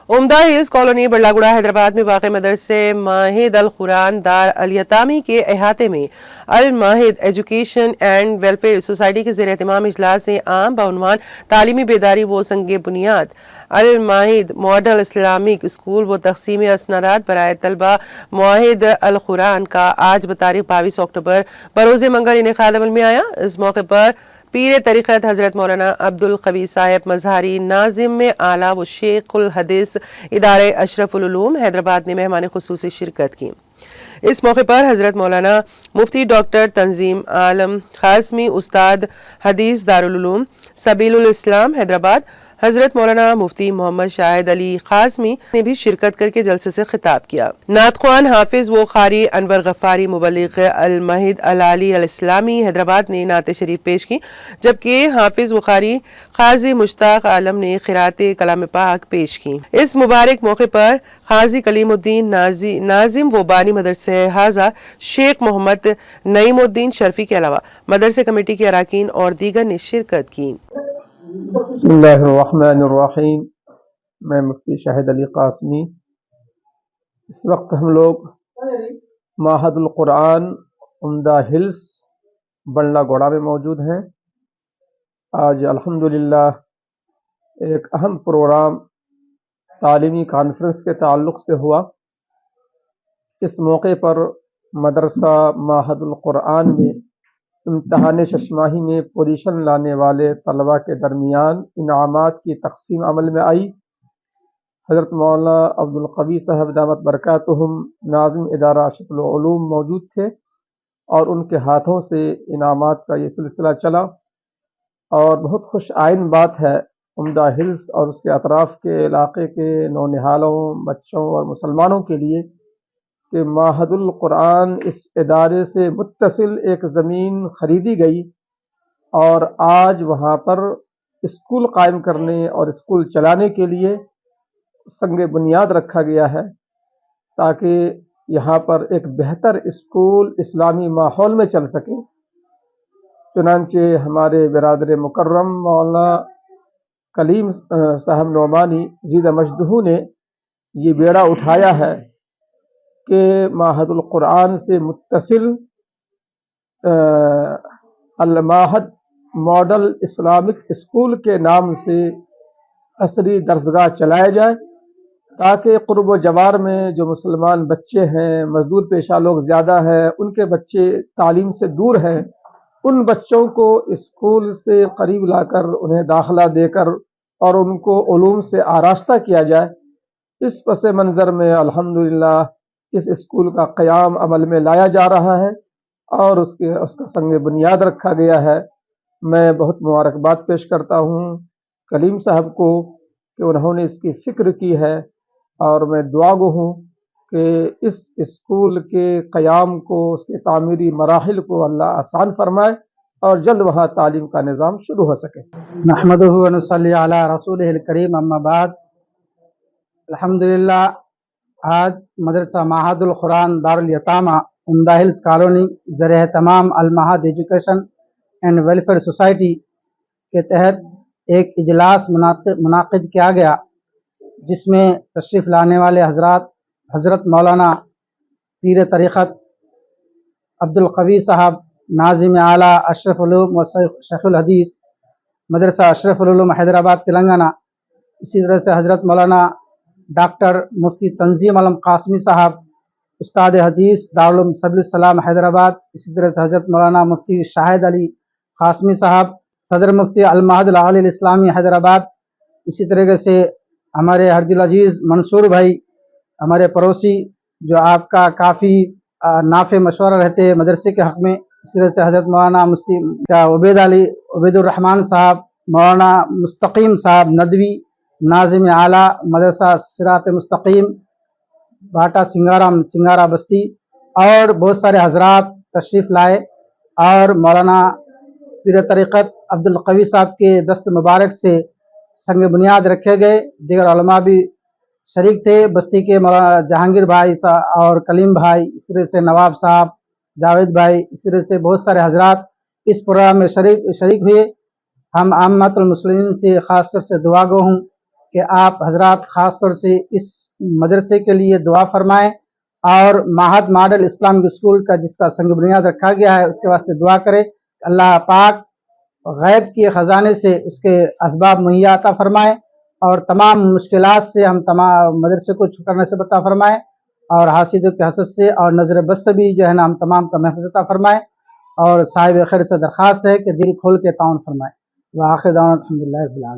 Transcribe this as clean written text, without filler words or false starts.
उम्दा hills colony बड़लागुड़ा Hyderabad में वाक़ मदरसे माहिद अल कुरान दार अल यतामी के अहाते में अल माहिद एजुकेशन एंड वेलफेयर सोसाइटी के ज़ेर एहतमाम इजलास आम बउनवान तालीमी बेदारी व संग बुनियाद अल माहिद मॉडल इस्लामिक स्कूल व तकसीम असनादात बराए तलबा माहिद अल कुरान का आज बतारीख 22 अक्टूबर बरोज़ मंगल इनेकाद अमल में आया। इस मौके पर पीर तरीक़त हज़रत मौलाना अब्दुल कवी साहिब मज़हरी नाजिम में आला व शेखुल हदीस इदारे अशरफुल उलूम हैदराबाद ने मेहमान खुसूसी शिरकत की। इस मौके पर हज़रत मौलाना मुफ्ती डॉक्टर तंजीम आलम खासमी उस्ताद हदीस दारुल उलूम सबीलुल इस्लाम हैदराबाद हज़रत मौलाना मुफ्ती मोहम्मद शाहिद अली खासमी ने भी शिरकत करके जलसे से खिताब किया। नातख्वान हाफिज व कारी अनवर गफ्फारी मुबल्लिग अल माहिद अल आली अल इस्लामी हैदराबाद ने नात शरीफ पेश की, जबकि हाफिज व कारी खाजी मुश्ताक आलम ने खिराते कलाम पाक पेश की। इस मुबारक मौके पर खाजी कलीमुद्दीन नाजिम व बानी मदरसे हाजा शेख मोहम्मद नईमुद्दीन शर्फी के अलावा मदरसे कमेटी के अराकीन और दीगर ने शिरकत की। बिस्मिल्लाहिर्रहमानिर्रहीम। मैं मुफ्ती शाहिद अली कासमी। इस वक्त हम लोग माहदुल कुरान उम्दा हिल्स बड़लागुड़ा में मौजूद हैं। आज अल्हम्दुलिल्लाह एक अहम प्रोग्राम तालीमी कॉन्फ्रेंस के ताल्लुक़ से हुआ। इस मौके पर मदरसा माहदुल कुरान में इम्तिहान शशमाही में पोजीशन लाने वाले तलबा के दरमियान इनामात की तकसीम अमल में आई। हज़रत मौलाना अब्दुल कवी साहब दामत बरकातुहुम नाज़िम इदारा अशरफुल उलूम मौजूद थे और उनके हाथों से इनामात का ये सिलसिला चला। और बहुत खुश आइन बात है उम्दा हिल्स और उसके अतराफ़ के इलाक़े के नौनिहालों, बच्चों और मुसलमानों के लिए कि माहदुल कुरान इस इदारे से मुत्तसिल एक ज़मीन ख़रीदी गई और आज वहाँ पर स्कूल कायम करने और स्कूल चलाने के लिए संग बुनियाद रखा गया है, ताकि यहाँ पर एक बेहतर स्कूल इस्लामी माहौल में चल सके। चुनांचे हमारे बिरादर मुकर्रम मौलाना कलीम साहब नोमानी ज़ीद मजदहू ने ये बेड़ा उठाया है कि माहदुल कुरान से मुत्तसिल अल माहद मॉडल इस्लामिक स्कूल के नाम से असरी दर्सगाह चलाया जाए, ताकि क़ुर्ब जवार में जो मुसलमान बच्चे हैं, मजदूर पेशा लोग ज़्यादा हैं, उनके बच्चे तालीम से दूर हैं, उन बच्चों को स्कूल से करीब लाकर उन्हें दाखिला देकर और उनको उलूम से आरास्ता किया जाए। इस पस मंज़र में अल्हम्दुलिल्लाह इस स्कूल का क़याम अमल में लाया जा रहा है और उसका संग बुनियाद रखा गया है। मैं बहुत मुबारकबाद पेश करता हूँ कलीम साहब को कि उन्होंने इसकी फ़िक्र की है और मैं दुआगो हूँ कि इस स्कूल के क़याम को, उसके तामीरी मराहिल को अल्लाह आसान फरमाए और जल्द वहाँ तालीम का निज़ाम शुरू हो सके। नहमदुहु व नुसल्ली अला रसूलिहिल करीम, अम्मा बाद। अल्हम्दुलिल्लाह आज मदरसा माहदुल कुरान दारुल यतामा उम्दा हिल्स कॉलोनी ज़र तमाम अल Mahad education and welfare society के तहत एक इजलास मुनाकिद किया गया, जिसमें तशरीफ़ लाने वाले हज़रत मौलाना पीर तरीक़त अब्दुल कवी साहब नाज़िम आला अशरफुल उलूम व शेखुल हदीस मदरसा अशरफुल उलूम हैदराबाद तेलंगाना, इसी तरह से हज़रत मौलाना डॉक्टर मुफ्ती तंजीम आलम कासमी साहब उस्ताद हदीस दारुल उलूम सबीलुल इस्लाम हैदराबाद, इसी तरह से हज़रत मौलाना मुफ्ती शाहिद अली कासमी साहब सदर मुफ्ती अल माहद अल आली अल इस्लामी हैदराबाद, इसी तरीके से हमारे हरदिल अजीज़ मंसूर भाई, हमारे पड़ोसी जो आपका काफ़ी नाफ़े मशवरा रहते मदरसे के हक़ में, इसी तरह से हज़रत मौलाना मुफ्ती उबैदुर्रहमान साहब, मौलाना मुस्तकीम साहब नदवी नाज़िम आला मदरसा सिरात मुस्तकीम बाटा सिंगारा बस्ती और बहुत सारे हजरात तशरीफ़ लाए और मौलाना पीर तरीक़त अब्दुल कवी साहब के दस्त मुबारक से संग बुनियाद रखे गए। दीगर उलमा भी शरीक थे, बस्ती के मौलाना जहांगीर भाई और कलीम भाई, इस तरह से नवाब साहब, जावेद भाई, इस तरह से बहुत सारे हजरात इस प्रोग्राम में शरीक हुए। हम आम्मतुल मुस्लिमीन से ख़ास तौर से दुआ गो हूँ کہ آپ حضرات خاص طور سے اس مدرسے کے لیے دعا فرمائیں اور معہد ماڈل اسلامک اسکول کا جس کا سنگ بنیاد رکھا گیا ہے اس کے واسطے دعا کرے کہ اللہ پاک غیب کے خزانے سے اس کے اسباب مہیا عطا فرمائے اور تمام مشکلات سے ہم تمام مدرسے کو چھٹانے سے عطا فرمائے اور حاسدوں کے حسد سے اور نظر بد سے بھی جو ہے نا ہم تمام کا محفوظ عطا فرمائے اور صاحب خیر سے درخواست ہے کہ دل کھول کے تعاون فرمائے وآخر دعوانا الحمدللہ رب العالمین.